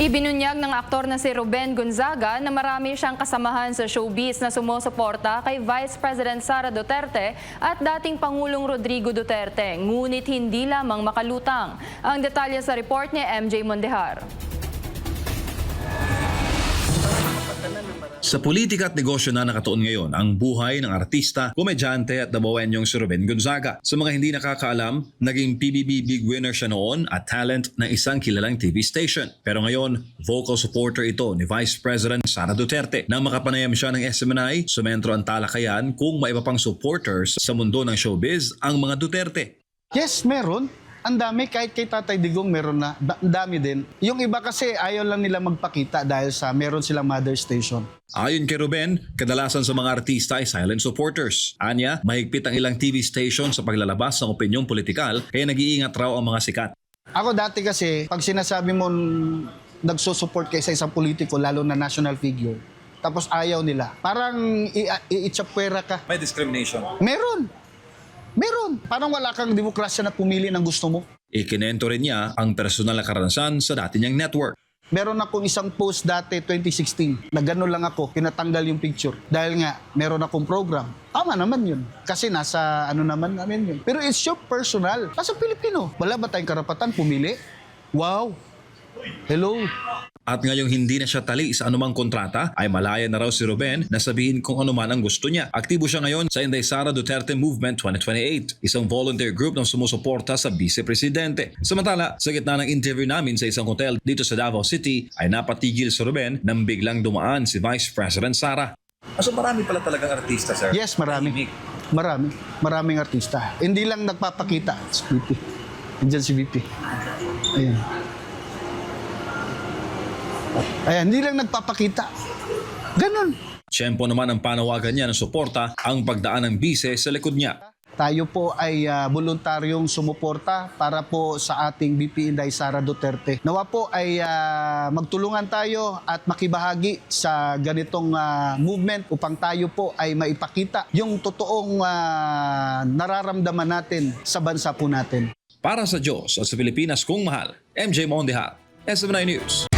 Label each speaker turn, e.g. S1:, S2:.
S1: Ibinunyag ng aktor na si Ruben Gonzaga na marami siyang kasamahan sa showbiz na sumusuporta kay Vice President Sara Duterte at dating Pangulong Rodrigo Duterte, ngunit hindi lamang makalutang. Ang detalye sa report ni MJ Mondehar.
S2: Sa politika at negosyo na nakatuon ngayon ang buhay ng artista, komedyante at dabawenyong si Ruben Gonzaga. Sa mga hindi nakakaalam, naging PBB Big Winner siya noon at talent ng isang kilalang TV station. Pero ngayon, vocal supporter ito ni Vice President Sara Duterte. Nang makapanayam siya ng SMNI, sumentro ang talakayan kung may iba pang supporters sa mundo ng showbiz ang mga Duterte.
S3: Yes, meron. Ang dami, kahit kay Tatay Digong meron na. Ang dami din. Yung iba kasi ayaw lang nila magpakita dahil sa meron silang mother station.
S2: Ayon kay Ruben, kadalasan sa mga artista ay silent supporters. Anya, mahigpit ang ilang TV station sa paglalabas ng opinyong politikal kaya nag-iingat raw ang mga sikat.
S3: Ako dati kasi, pag sinasabi mo nagsusupport kay sa isang politiko, lalo na national figure, tapos ayaw nila, parang iitsapwera ka.
S2: May discrimination.
S3: Meron. Parang wala kang demokrasya na pumili ng gusto mo.
S2: Ikinento rin niya ang personal na karanasan sa dati niyang network.
S3: Meron akong isang post dati, 2016, na gano'n lang ako, pinatanggal yung picture. Dahil nga, meron akong program. Tama naman yun. Kasi nasa ano naman namin yun. Pero it's your personal. Kasi Pilipino, wala ba tayong karapatan pumili? Wow! Hello!
S2: At ngayong hindi na siya tali sa anumang kontrata, ay malaya na raw si Ruben na sabihin kung ano man ang gusto niya. Aktibo siya ngayon sa Inday Sara Duterte Movement 2028, isang volunteer group na sumusuporta sa Vice Presidente. Samantala, sa gitna ng interview namin sa isang hotel dito sa Davao City, ay napatigil si Ruben nang biglang dumaan si Vice President Sara. So marami pala talagang artista, sir?
S3: Yes, marami. Maraming artista. Hindi lang nagpapakita. Si VP. Nandiyan si VP. Ayan, hindi lang nagpapakita. Ganon.
S2: Tiyempo naman ang panawagan niya ng suporta ang pagdaan ng bise sa likod niya.
S3: Tayo po ay voluntaryong sumuporta para po sa ating VP Inday Sara Duterte. Nawa po ay magtulungan tayo at makibahagi sa ganitong movement upang tayo po ay maipakita yung totoong nararamdaman natin sa bansa po natin.
S2: Para sa Diyos at sa Pilipinas kung mahal, MJ Mondehar, SMNI News.